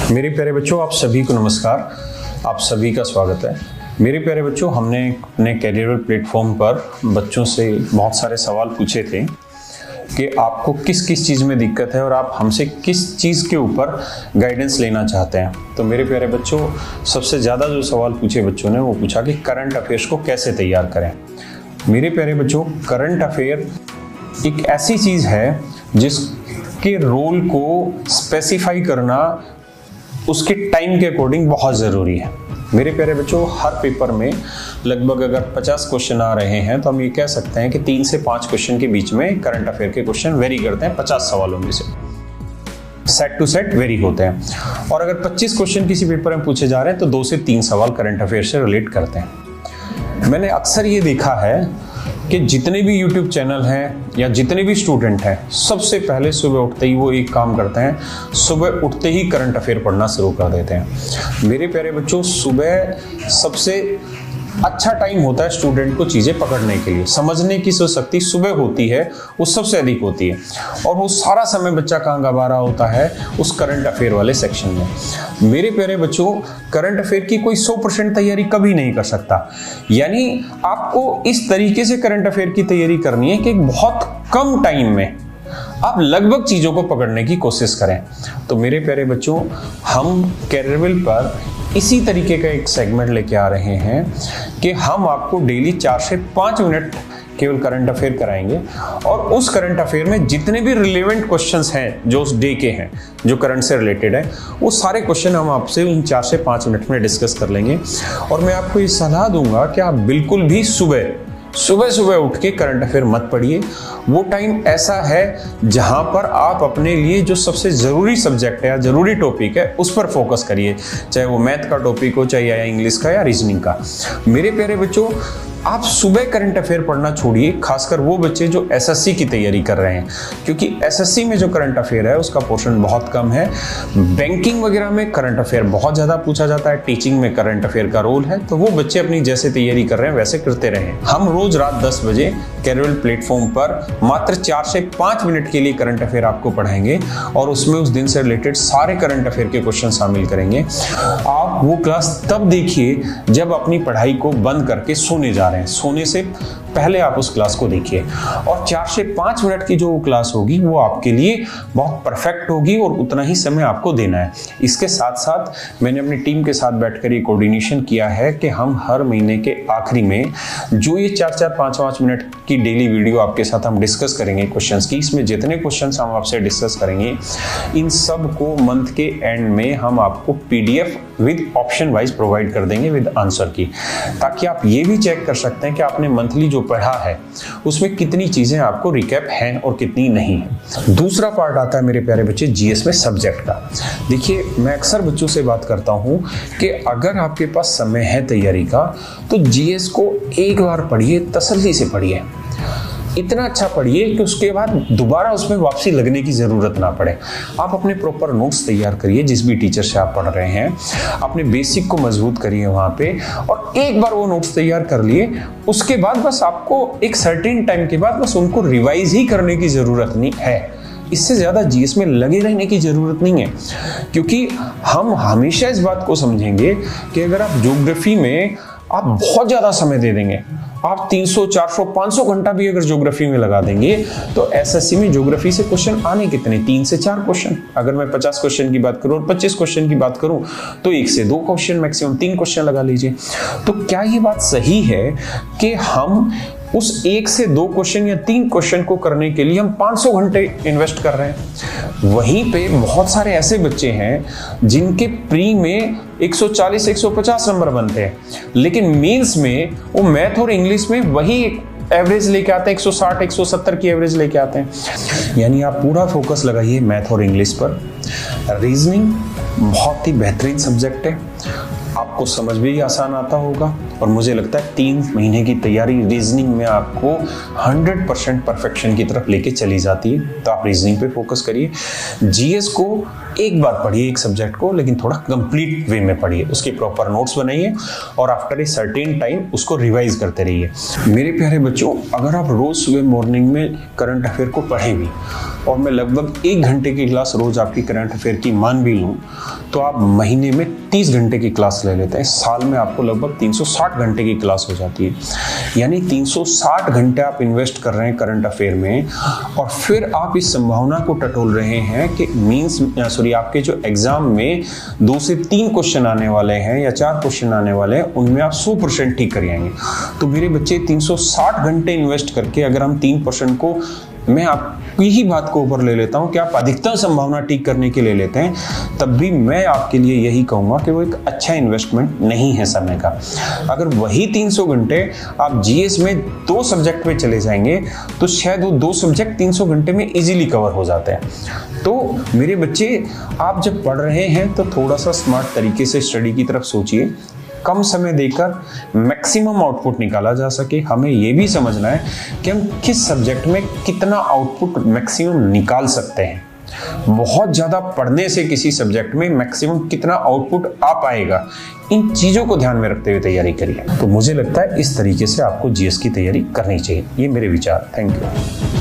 मेरे प्यारे बच्चों, आप सभी को नमस्कार। आप सभी का स्वागत है। मेरे प्यारे बच्चों, हमने अपने कैरियर प्लेटफॉर्म पर बच्चों से बहुत सारे सवाल पूछे थे कि आपको किस किस चीज़ में दिक्कत है और आप हमसे किस चीज़ के ऊपर गाइडेंस लेना चाहते हैं। तो मेरे प्यारे बच्चों, सबसे ज़्यादा जो सवाल पूछे बच्चों ने वो पूछा कि करंट अफेयर्स को कैसे तैयार करें। मेरे प्यारे बच्चों, करंट अफेयर एक ऐसी चीज़ है जिसके रोल को स्पेसिफाई करना उसके टाइम के अकॉर्डिंग बहुत ज़रूरी है। मेरे प्यारे बच्चों, हर पेपर में लगभग अगर 50 क्वेश्चन आ रहे हैं तो हम ये कह सकते हैं कि 3 से 5 क्वेश्चन के बीच में करंट अफेयर के क्वेश्चन वेरी करते हैं। 50 सवालों में से सेट टू सेट वेरी होते हैं। और अगर 25 क्वेश्चन किसी पेपर में पूछे जा रहे हैं तो 2 से 3 सवाल करंट अफेयर से रिलेट करते हैं। मैंने अक्सर ये देखा है कि जितने भी YouTube चैनल हैं या जितने भी स्टूडेंट हैं, सबसे पहले सुबह उठते ही वो एक काम करते हैं, सुबह उठते ही करंट अफेयर पढ़ना शुरू कर देते हैं। मेरे प्यारे बच्चों, सुबह सबसे अच्छा टाइम होता है स्टूडेंट को चीज़ें पकड़ने के लिए। समझने की जो शक्ति सुबह होती है वो सबसे अधिक होती है और वो सारा समय बच्चा कहाँ गंवा रहा होता है, उस करंट अफेयर वाले सेक्शन में। मेरे प्यारे बच्चों, करंट अफेयर की कोई 100% तैयारी कभी नहीं कर सकता। यानी आपको इस तरीके से करंट अफेयर की तैयारी करनी है कि बहुत कम टाइम में आप लगभग चीज़ों को पकड़ने की कोशिश करें। तो मेरे प्यारे बच्चों, हम कैरियरविल पर इसी तरीके का एक सेगमेंट लेके आ रहे हैं कि हम आपको डेली 4 से 5 मिनट केवल करंट अफेयर कराएंगे और उस करंट अफेयर में जितने भी रिलेवेंट क्वेश्चंस हैं जो उस डे के हैं, जो करंट से रिलेटेड है, वो सारे क्वेश्चन हम आपसे इन 4 से 5 मिनट में डिस्कस कर लेंगे। और मैं आपको ये सलाह दूंगा कि आप बिल्कुल भी सुबह उठ के करंट अफेयर मत पढ़िए। वो टाइम ऐसा है जहां पर आप अपने लिए जो सबसे ज़रूरी सब्जेक्ट है या ज़रूरी टॉपिक है उस पर फोकस करिए, चाहे वो मैथ का टॉपिक हो, चाहे या इंग्लिश का या रीजनिंग का। मेरे प्यारे बच्चों, आप सुबह करंट अफेयर पढ़ना छोड़िए, खासकर वो बच्चे जो एसएससी की तैयारी कर रहे हैं, क्योंकि एसएससी में जो करंट अफेयर है उसका पोर्शन बहुत कम है। बैंकिंग वगैरह में करंट अफेयर बहुत ज़्यादा पूछा जाता है, टीचिंग में करंट अफेयर का रोल है, तो वो बच्चे अपनी जैसे तैयारी कर रहे हैं वैसे करते रहें। हम रोज रात 10 बजे कैरियरविल प्लेटफॉर्म पर मात्र 4 से 5 मिनट के लिए करंट अफेयर आपको पढ़ाएंगे और उसमें उस दिन से रिलेटेड सारे करंट अफेयर के क्वेश्चन शामिल करेंगे। आप वो क्लास तब देखिए जब अपनी पढ़ाई को बंद करके सोने जा रहे हैं, सोने से पहले आप उस क्लास को देखिए। और 4 से 5 मिनट की जो क्लास होगी वो आपके लिए बहुत परफेक्ट होगी और उतना ही समय आपको देना है। इसके साथ साथ मैंने अपनी टीम के साथ बैठकर ये कोऑर्डिनेशन किया है कि हम हर महीने के आखिरी में जो ये 4-4, 5-5 मिनट की डेली वीडियो आपके साथ हम डिस्कस करेंगे क्वेश्चंस की, इसमें जितने क्वेश्चंस हम आपसे डिस्कस करेंगे इन सब को मंथ के एंड में हम आपको PDF with option wise provide कर देंगे विद आंसर की, ताकि आप ये भी चेक कर सकते हैं कि आपने मंथली जो पढ़ा है उसमें कितनी चीजें आपको रिकैप हैं और कितनी नहीं है। दूसरा पार्ट आता है मेरे प्यारे बच्चे जीएस में सब्जेक्ट का। देखिए, मैं अक्सर बच्चों से बात करता हूं कि अगर आपके पास समय है तैयारी का तो जीएस को एक बार पढ़िए, तसल्ली से पढ़िए, इतना अच्छा पढ़िए कि उसके बाद दोबारा उसमें वापसी लगने की ज़रूरत ना पड़े। आप अपने प्रॉपर नोट्स तैयार करिए, जिस भी टीचर से आप पढ़ रहे हैं अपने बेसिक को मजबूत करिए वहाँ पे, और एक बार वो नोट्स तैयार कर लिए उसके बाद बस आपको एक सर्टेन टाइम के बाद बस उनको रिवाइज ही करने की ज़रूरत नहीं है। इससे ज़्यादा जीएस में लगे रहने की ज़रूरत नहीं है, क्योंकि हम हमेशा इस बात को समझेंगे कि अगर आप ज्योग्राफी में आप बहुत ज़्यादा समय दे देंगे, आप 300, 400, 500 घंटा भी अगर ज्योग्राफी में लगा देंगे तो एसएससी में ज्योग्राफी से क्वेश्चन आने कितने, 3 से 4 क्वेश्चन। अगर मैं 50 क्वेश्चन की बात करूं और 25 क्वेश्चन की बात करूं तो 1 से 2 क्वेश्चन, मैक्सिमम 3 क्वेश्चन लगा लीजिए। तो क्या ये बात सही है कि हम उस 1 से 2 क्वेश्चन या 3 क्वेश्चन को करने के लिए हम 500 घंटे इन्वेस्ट कर रहे हैं? वहीं पे बहुत सारे ऐसे बच्चे हैं जिनके प्री में 140, 150 नंबर बनते हैं, लेकिन मेंस में वो मैथ और इंग्लिश में वही एवरेज लेके आते हैं, 160, 170 की एवरेज लेके आते हैं। यानी आप पूरा फोकस लगाइए मैथ और इंग्लिश पर। रीजनिंग बहुत ही बेहतरीन सब्जेक्ट है, आपको समझ भी आसान आता होगा और मुझे लगता है 3 महीने की तैयारी रीजनिंग में आपको 100% परफेक्शन की तरफ लेके चली जाती है। तो आप रीजनिंग पे फोकस करिए। जीएस को एक बार पढ़िए एक सब्जेक्ट को, लेकिन थोड़ा कंप्लीट वे में पढ़िए, उसके प्रॉपर नोट्स बनाइए और आफ्टर ए सर्टेन टाइम उसको रिवाइज करते रहिए। मेरे प्यारे बच्चों, अगर आप रोज सुबह मॉर्निंग में करंट अफेयर को पढ़ें भी और मैं लगभग 1 घंटे की क्लास रोज आपकी करंट अफेयर की मान भी लूँ तो आप महीने में 30 घंटे की क्लास ले लेते हैं। साल में आपको लगभग 360 घंटे की क्लास हो जाती है। यानी 360 घंटे आप इन्वेस्ट कर रहे हैं करंट अफेयर में, और फिर आप इस संभावना को टटोल रहे हैं कि आपके जो एग्जाम में 2 से 3 क्वेश्चन आने वाले हैं या 4 क्वेश्चन आने वाले हैं, उनमें आप 100% ठीक कर आएंगे। तो मेरे बच्चे 360 घंटे इन्वेस्ट करके अगर हम 3% को, मैं आपकी ही बात को ऊपर ले लेता हूं कि आप अधिकतम संभावना ठीक करने के लिए लेते हैं, तब भी मैं आपके लिए यही कहूंगा कि वो एक अच्छा इन्वेस्टमेंट नहीं है समय का। अगर वही 300 घंटे आप जीएस में 2 सब्जेक्ट में चले जाएंगे तो शायद वो 2 सब्जेक्ट 300 घंटे में इजीली कवर हो जाते हैं। तो मेरे बच्चे, आप जब पढ़ रहे हैं तो थोड़ा सा स्मार्ट तरीके से स्टडी की तरफ सोचिए। कम समय देकर मैक्सिमम आउटपुट निकाला जा सके। हमें यह भी समझना है कि हम किस सब्जेक्ट में कितना आउटपुट मैक्सिमम निकाल सकते हैं। बहुत ज़्यादा पढ़ने से किसी सब्जेक्ट में मैक्सिमम कितना आउटपुट आ पाएगा, इन चीज़ों को ध्यान में रखते हुए तैयारी करिए। तो मुझे लगता है इस तरीके से आपको जीएस की तैयारी करनी चाहिए। ये मेरे विचार। Thank you.